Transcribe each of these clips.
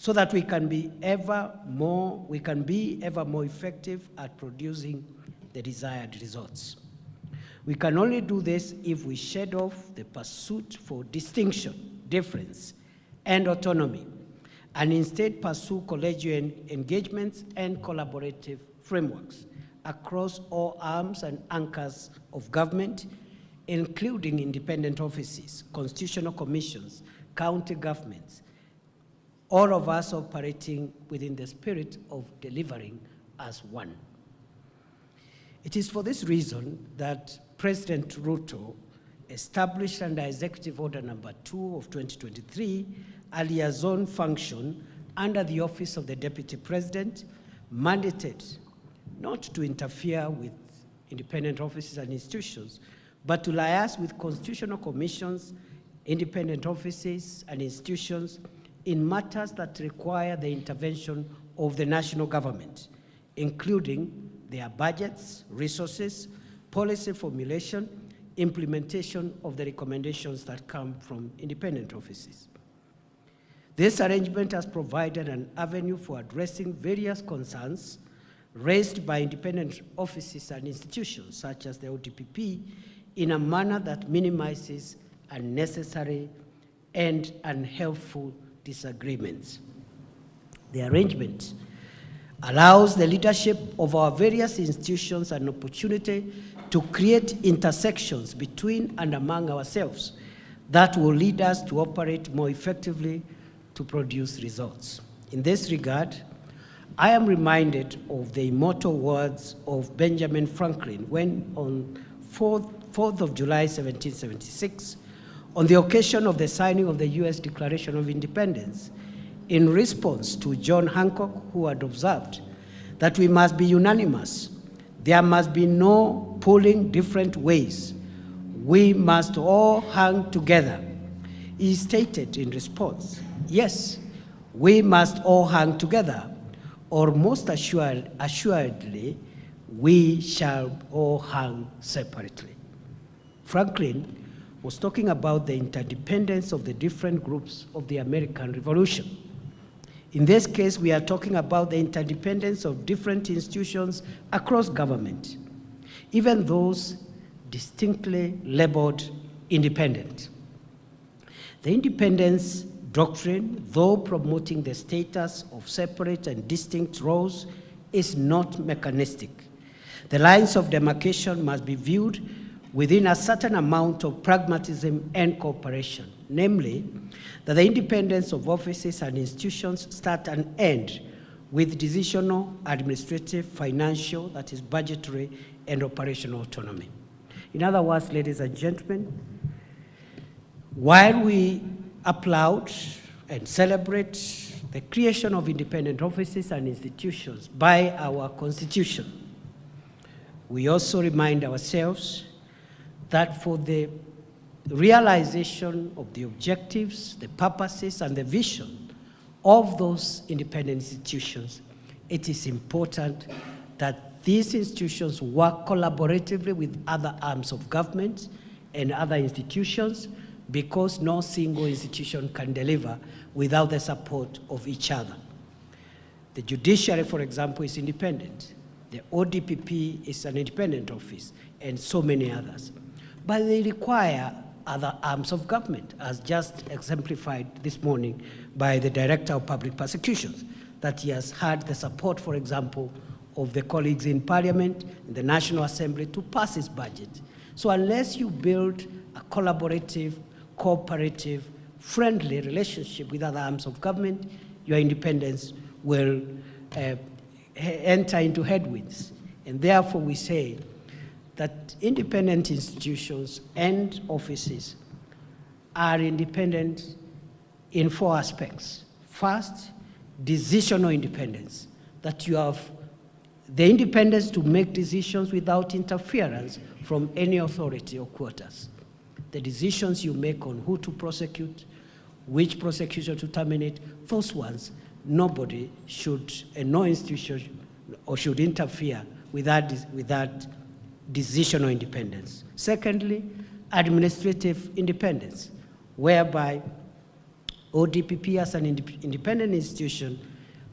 so that we can be ever more effective at producing the desired results. We can only do this if we shed off the pursuit for distinction, difference, and autonomy, and instead pursue collegial engagements and collaborative frameworks across all arms and anchors of government, including independent offices, constitutional commissions, county governments, all of us operating within the spirit of delivering as one. It is for this reason that President Ruto established under Executive Order Number 2 of 2023 a liaison function under the Office of the Deputy President, mandated not to interfere with independent offices and institutions, but to liaise with constitutional commissions, independent offices and institutions in matters that require the intervention of the national government, including their budgets, resources, policy formulation, implementation of the recommendations that come from independent offices. This arrangement has provided an avenue for addressing various concerns raised by independent offices and institutions, such as the ODPP, in a manner that minimizes unnecessary and unhelpful disagreements. The arrangement allows the leadership of our various institutions an opportunity to create intersections between and among ourselves that will lead us to operate more effectively to produce results. In this regard, I am reminded of the immortal words of Benjamin Franklin when on 4th of July, 1776, on the occasion of the signing of the U.S. Declaration of Independence, in response to John Hancock, who had observed that we must be unanimous. There must be no pulling different ways. We must all hang together. He stated in response, yes, we must all hang together, or most assuredly, we shall all hang separately. Franklin was talking about the interdependence of the different groups of the American Revolution. In this case, we are talking about the interdependence of different institutions across government, even those distinctly labeled independent. The independence doctrine, though promoting the status of separate and distinct roles, is not mechanistic. The lines of demarcation must be viewed within a certain amount of pragmatism and cooperation, namely, that the independence of offices and institutions start and end with decisional, administrative, financial, that is budgetary, and operational autonomy. In other words, ladies and gentlemen, while we applaud and celebrate the creation of independent offices and institutions by our Constitution, we also remind ourselves that for the realization of the objectives, the purposes, and the vision of those independent institutions, it is important that these institutions work collaboratively with other arms of government and other institutions, because no single institution can deliver without the support of each other. The judiciary, for example, is independent. The ODPP is an independent office, and so many others. But they require other arms of government, as just exemplified this morning by the Director of Public Prosecutions, that he has had the support, for example, of the colleagues in Parliament, in the National Assembly, to pass his budget. So unless you build a collaborative, cooperative, friendly relationship with other arms of government, your independence will enter into headwinds. And therefore we say that independent institutions and offices are independent in 4 aspects. First, decisional independence, that you have the independence to make decisions without interference from any authority or quarters. The decisions you make on who to prosecute, which prosecution to terminate, those ones, nobody should, and no institution or should interfere with that decisional independence. Secondly, administrative independence, whereby ODPP as an independent institution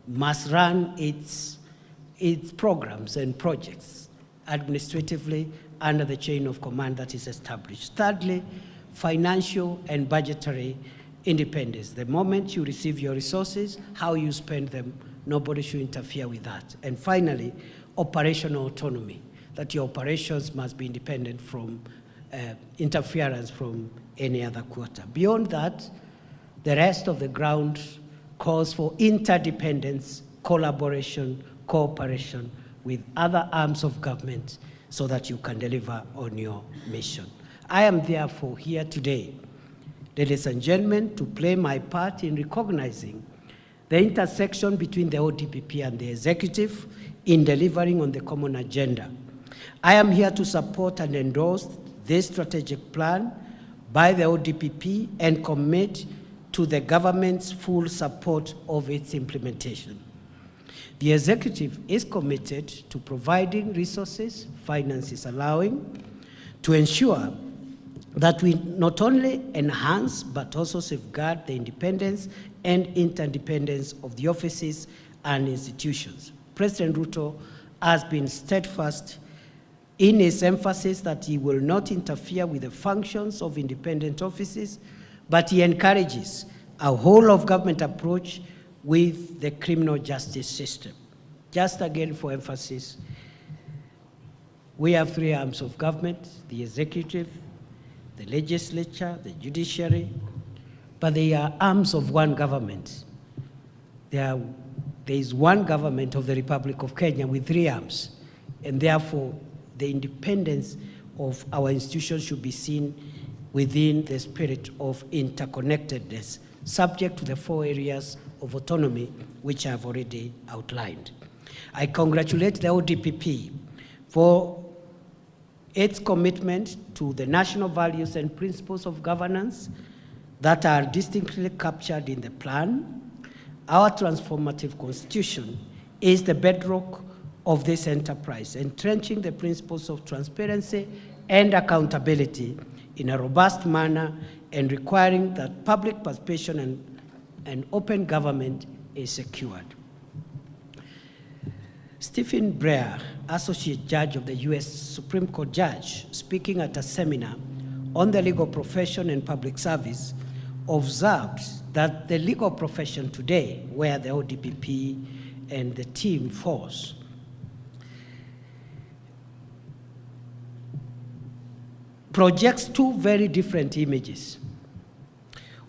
must run its programs and projects administratively under the chain of command that is established. Thirdly, financial and budgetary independence. The moment you receive your resources, how you spend them, nobody should interfere with that. And finally, operational autonomy, that your operations must be independent from interference from any other quarter. Beyond that, the rest of the ground calls for interdependence, collaboration, cooperation with other arms of government so that you can deliver on your mission. I am therefore here today, ladies and gentlemen, to play my part in recognizing the intersection between the ODPP and the executive in delivering on the common agenda. I am here to support and endorse this strategic plan by the ODPP and commit to the government's full support of its implementation. The executive is committed to providing resources, finances allowing, to ensure that we not only enhance but also safeguard the independence and interdependence of the offices and institutions. President Ruto has been steadfast in his emphasis that he will not interfere with the functions of independent offices, but he encourages a whole-of-government approach with the criminal justice system. Just again for emphasis, we have three arms of government: the executive, the legislature, the judiciary, but they are arms of one government. There is one government of the Republic of Kenya with three arms, and therefore the independence of our institutions should be seen within the spirit of interconnectedness, subject to the 4 areas of autonomy which I have already outlined. I congratulate the ODPP for its commitment to the national values and principles of governance that are distinctly captured in the plan. Our transformative constitution is the bedrock of this enterprise, entrenching the principles of transparency and accountability in a robust manner and requiring that public participation and open government is secured. Stephen Breyer, Associate Judge of the U.S. Supreme Court Judge, speaking at a seminar on the legal profession and public service, observed that the legal profession today, where the ODPP and the team falls, projects two very different images.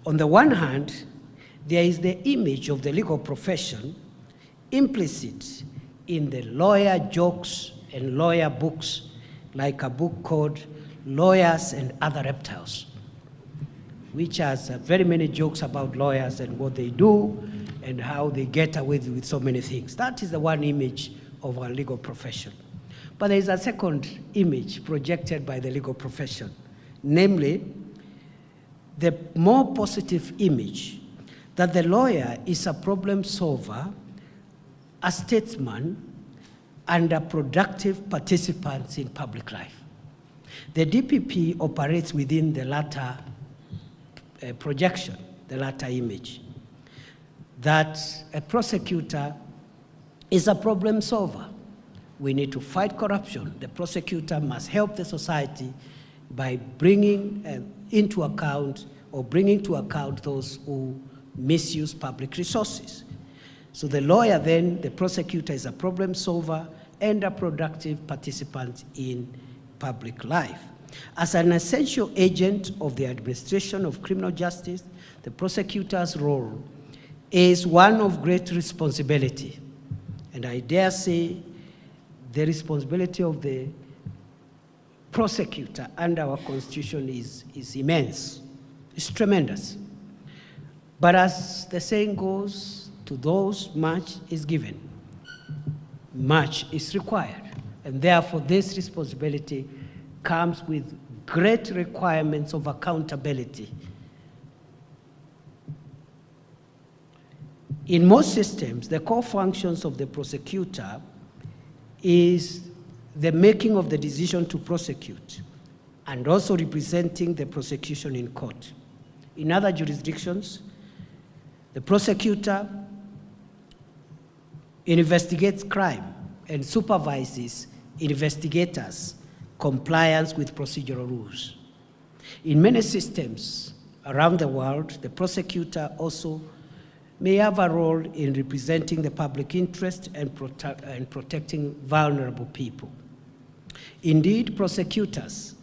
On the one hand, there is the image of the legal profession implicit in the lawyer jokes and lawyer books, like a book called Lawyers and Other Reptiles, which has very many jokes about lawyers and what they do and how they get away with so many things. That is the one image of our legal profession. But there is a second image projected by the legal profession, namely the more positive image that the lawyer is a problem solver, a statesman, and a productive participant in public life. The DPP operates within the latter projection, the latter image, that a prosecutor is a problem solver. We need to fight corruption. The prosecutor must help the society by bringing into account or bringing to account those who misuse public resources. So the lawyer then, the prosecutor, is a problem solver and a productive participant in public life. As an essential agent of the administration of criminal justice, the prosecutor's role is one of great responsibility. And I dare say the responsibility of the prosecutor under our Constitution is immense. It's tremendous. But as the saying goes, to those much is given, much is required. And therefore, this responsibility comes with great requirements of accountability. In most systems, the core functions of the prosecutor is the making of the decision to prosecute and also representing the prosecution in court. In other jurisdictions, The prosecutor investigates crime and supervises investigators' compliance with procedural rules. In many systems around the world, the prosecutor also may have a role in representing the public interest and protecting vulnerable people. Indeed, prosecutors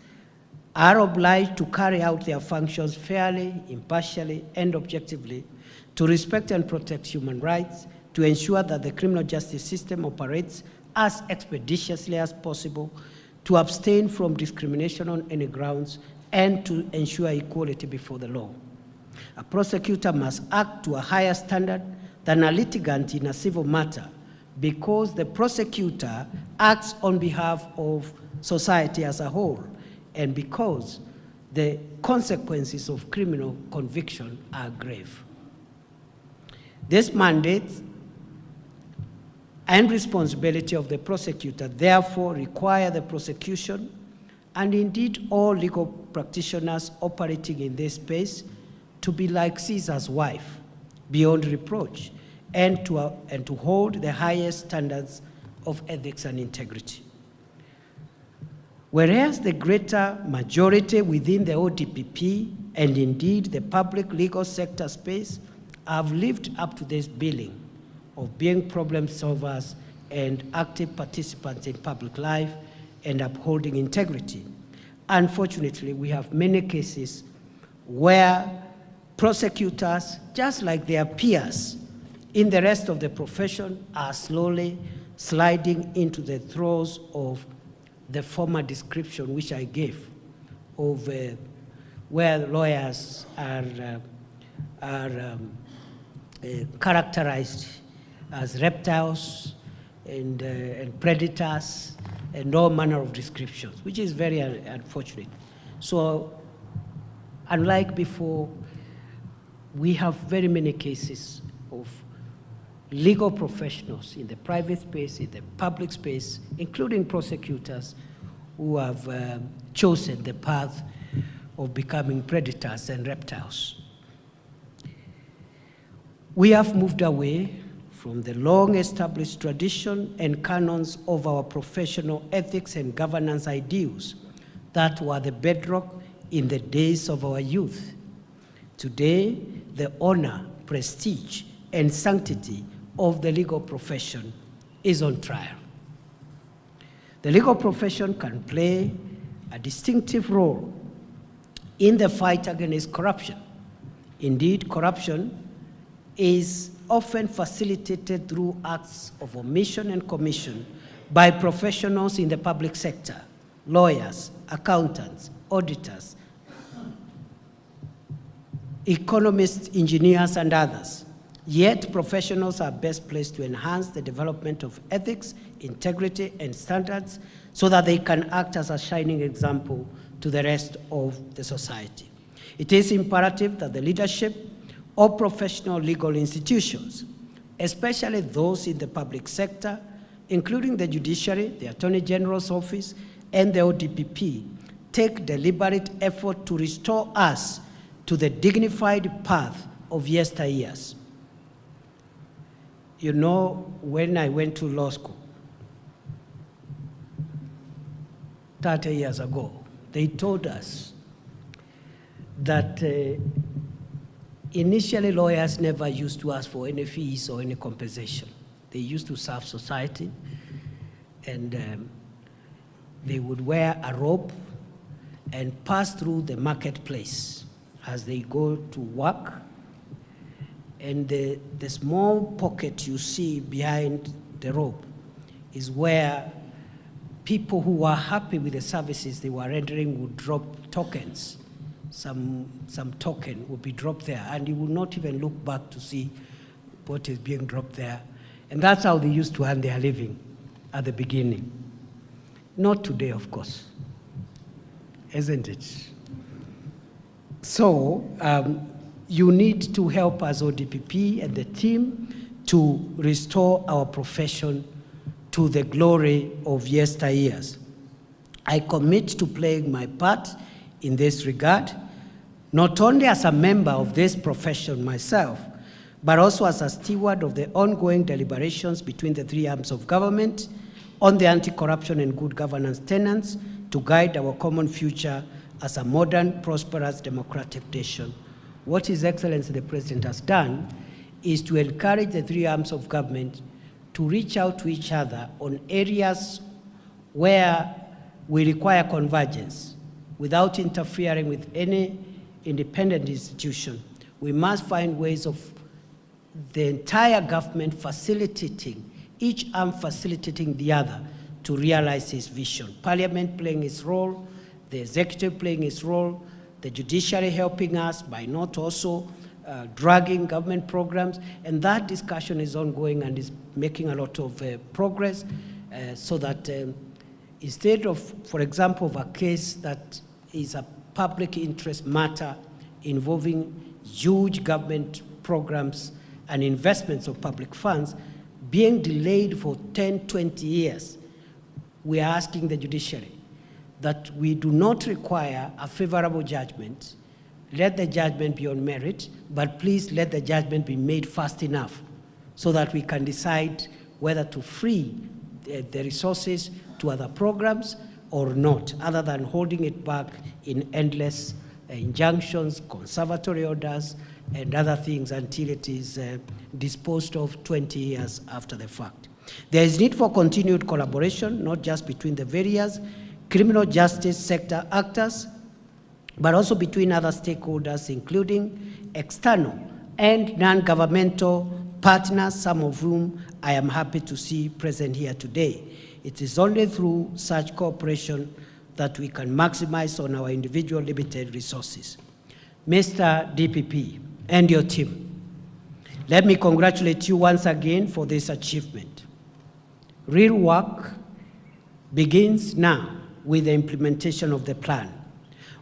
are obliged to carry out their functions fairly, impartially, and objectively, to respect and protect human rights, to ensure that the criminal justice system operates as expeditiously as possible, to abstain from discrimination on any grounds, and to ensure equality before the law. A prosecutor must act to a higher standard than a litigant in a civil matter, because the prosecutor acts on behalf of society as a whole, and because the consequences of criminal conviction are grave. This mandate and responsibility of the prosecutor therefore require the prosecution, and indeed all legal practitioners operating in this space, to be like Caesar's wife, beyond reproach, and to hold the highest standards of ethics and integrity. Whereas the greater majority within the ODPP, and indeed the public legal sector space, have lived up to this billing of being problem solvers and active participants in public life and upholding integrity. Unfortunately, we have many cases where prosecutors, just like their peers in the rest of the profession, are slowly sliding into the throes of the former description which I gave of where lawyers are characterized as reptiles and predators and all manner of descriptions, which is very unfortunate. So unlike before, we have very many cases of legal professionals in the private space, in the public space, including prosecutors who have chosen the path of becoming predators and reptiles. We have moved away from the long-established tradition and canons of our professional ethics and governance ideals that were the bedrock in the days of our youth. Today, the honor, prestige, and sanctity of the legal profession is on trial. The legal profession can play a distinctive role in the fight against corruption. Indeed, corruption is often facilitated through acts of omission and commission by professionals in the public sector, lawyers, accountants, auditors, economists, engineers, and others. Yet, professionals are best placed to enhance the development of ethics, integrity, and standards so that they can act as a shining example to the rest of the society. It is imperative that the leadership of professional legal institutions, especially those in the public sector, including the judiciary, the Attorney General's office, and the ODPP, take deliberate effort to restore us to the dignified path of yesteryears. You know, when I went to law school 30 years ago, they told us that initially lawyers never used to ask for any fees or any compensation. They used to serve society, and they would wear a robe and pass through the marketplace as they go to work. And the small pocket you see behind the robe is where people who were happy with the services they were rendering would drop tokens. Some token would be dropped there, and you would not even look back to see what is being dropped there. And that's how they used to earn their living at the beginning. Not today, of course, isn't it? So you need to help us, ODPP and the team, to restore our profession to the glory of yesteryears. I commit to playing my part in this regard, not only as a member of this profession myself, but also as a steward of the ongoing deliberations between the three arms of government on the anti-corruption and good governance tenets to guide our common future as a modern, prosperous, democratic nation. What His Excellency the President has done is to encourage the three arms of government to reach out to each other on areas where we require convergence without interfering with any independent institution. We must find ways of the entire government facilitating, each arm facilitating the other to realize its vision. Parliament playing its role, the executive playing its role, the judiciary helping us by not also dragging government programs, and that discussion is ongoing and is making a lot of progress so that instead of, for example, of a case that is a public interest matter involving huge government programs and investments of public funds being delayed for 10, 20 years, we are asking the judiciary that we do not require a favorable judgment. Let the judgment be on merit, but please let the judgment be made fast enough so that we can decide whether to free the resources to other programs or not, other than holding it back in endless injunctions, conservatory orders, and other things until it is disposed of 20 years after the fact. There is need for continued collaboration, not just between the various criminal justice sector actors, but also between other stakeholders, including external and non-governmental partners, some of whom I am happy to see present here today. It is only through such cooperation that we can maximize on our individual limited resources. Mr. DPP and your team, let me congratulate you once again for this achievement. Real work begins now with the implementation of the plan.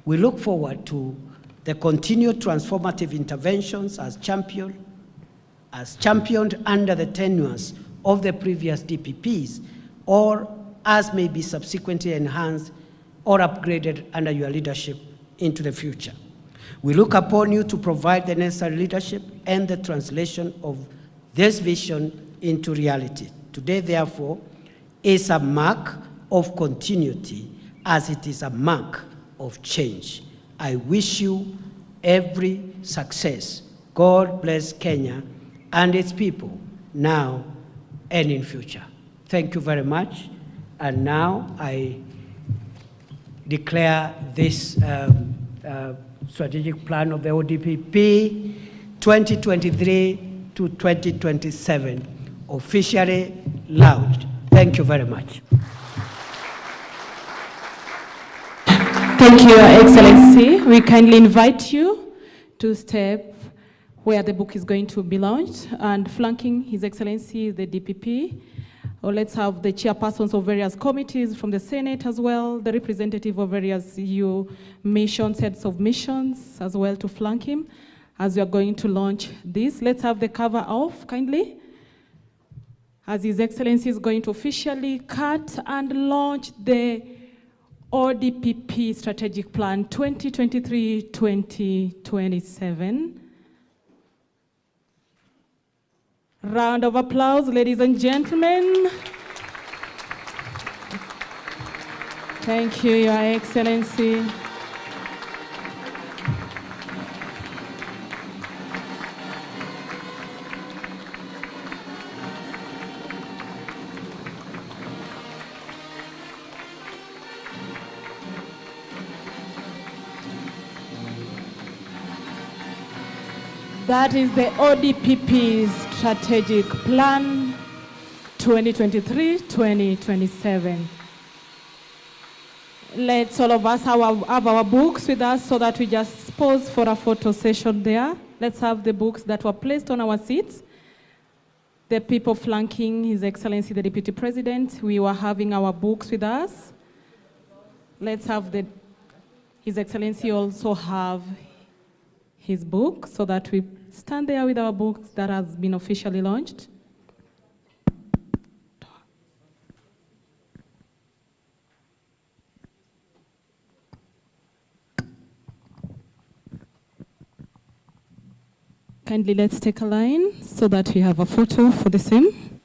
We look forward to the continued transformative interventions as championed under the tenures of the previous DPPs, or as may be subsequently enhanced or upgraded under your leadership into the future. We look upon you to provide the necessary leadership and the translation of this vision into reality. Today, therefore, is a mark of continuity as it is a mark of change. I wish you every success. God bless Kenya and its people now and in future. Thank you very much. And now I declare this strategic plan of the ODPP 2023 to 2027 officially launched. Thank you very much. Thank you, Your Excellency. We kindly invite you to step where the book is going to be launched, and flanking His Excellency the DPP. Or let's have the chairpersons of various committees from the Senate as well, the representative of various EU missions, heads of missions as well to flank him as we are going to launch this. Let's have the cover off, kindly, as His Excellency is going to officially cut and launch the ODPP Strategic Plan 2023-2027. Round of applause, ladies and gentlemen. Thank you, Your Excellency. That is the ODPP Strategic Plan 2023-2027. Let's all of us have our books with us so that we just pause for a photo session there. Let's have the books that were placed on our seats. The people flanking His Excellency the Deputy President, we were having our books with us. Let's have His Excellency also have his book so that we stand there with our books that has been officially launched. Kindly let's take a line so that we have a photo for the same.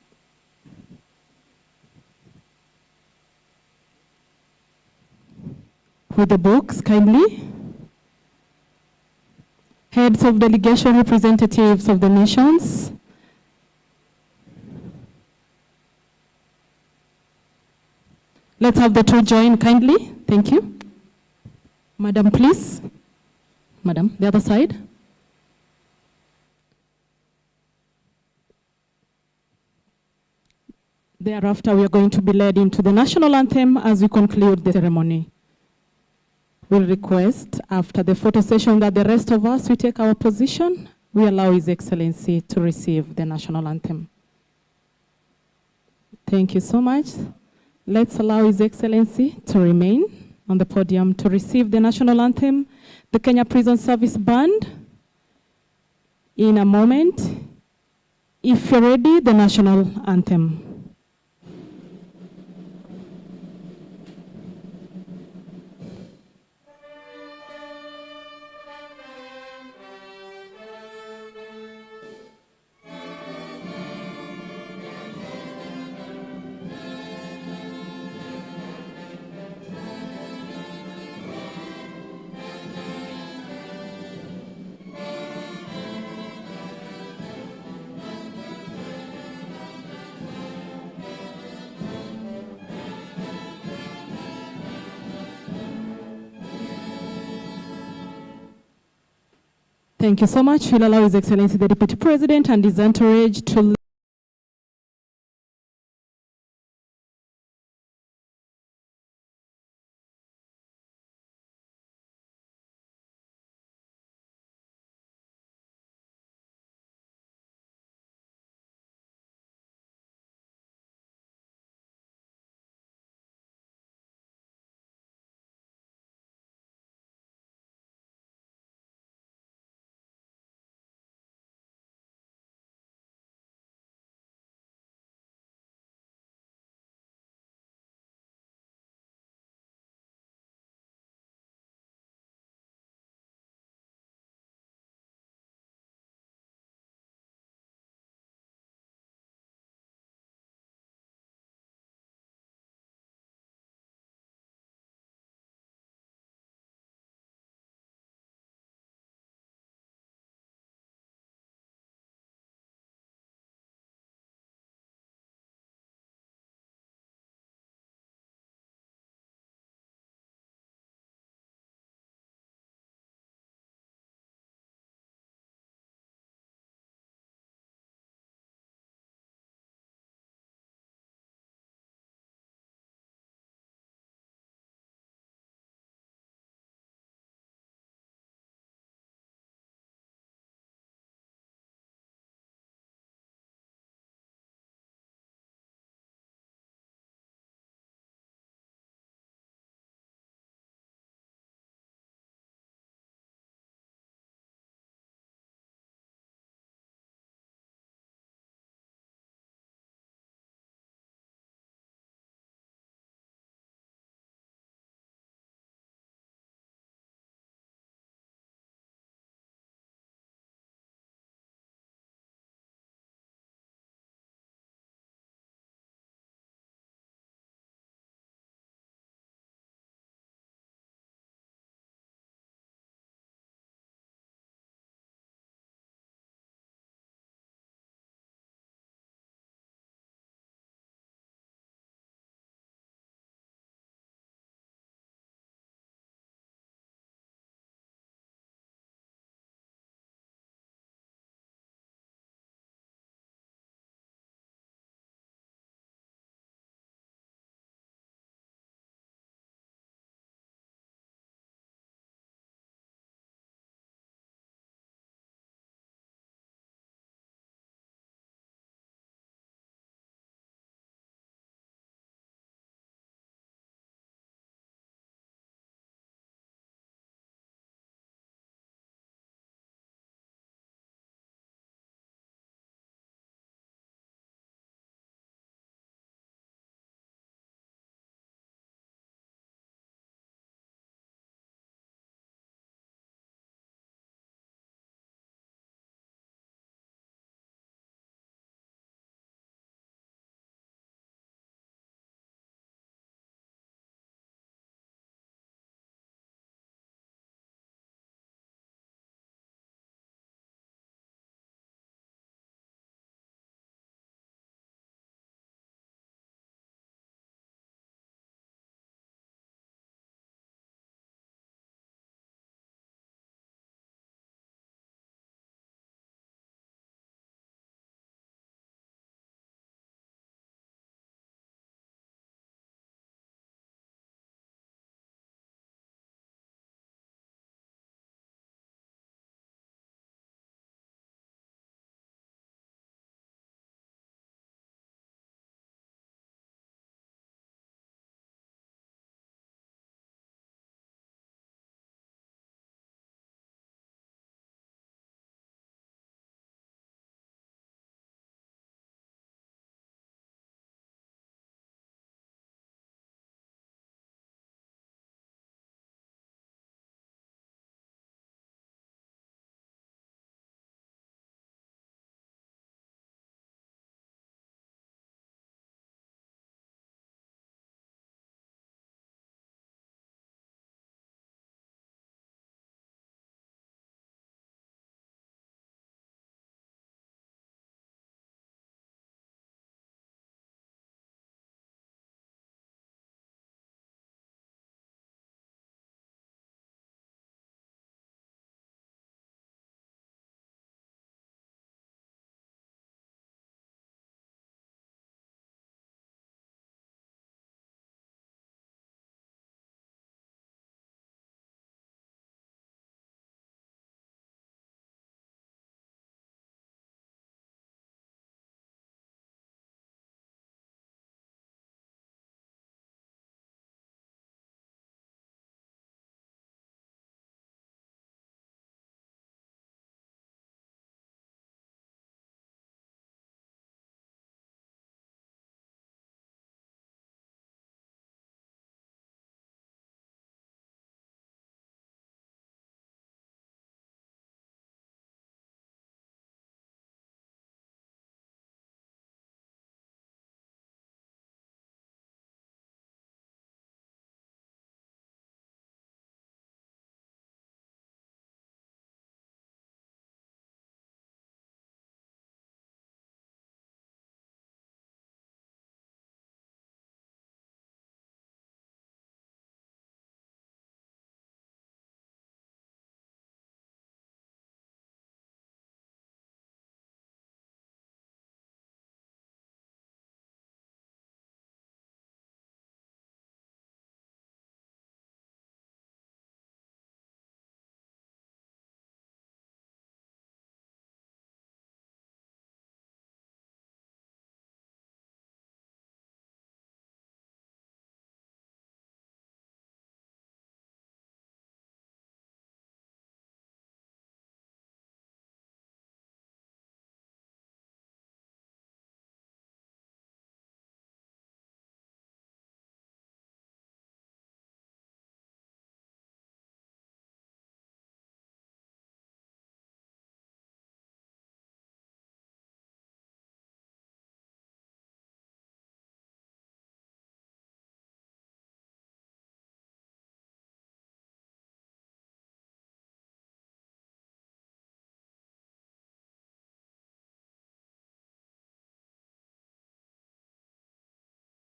With the books, kindly. Heads of delegation, representatives of the nations. Let's have the two join kindly. Thank you. Madam, please. Madam, the other side. Thereafter, we are going to be led into the national anthem as we conclude the ceremony. We'll request after the photo session that the rest of us, we take our position. We allow His Excellency to receive the national anthem. Thank you so much. Let's allow His Excellency to remain on the podium to receive the national anthem. The Kenya Prison Service Band, in a moment. If you're ready, the national anthem. Thank you so much. We'll allow His Excellency the Deputy President and his entourage to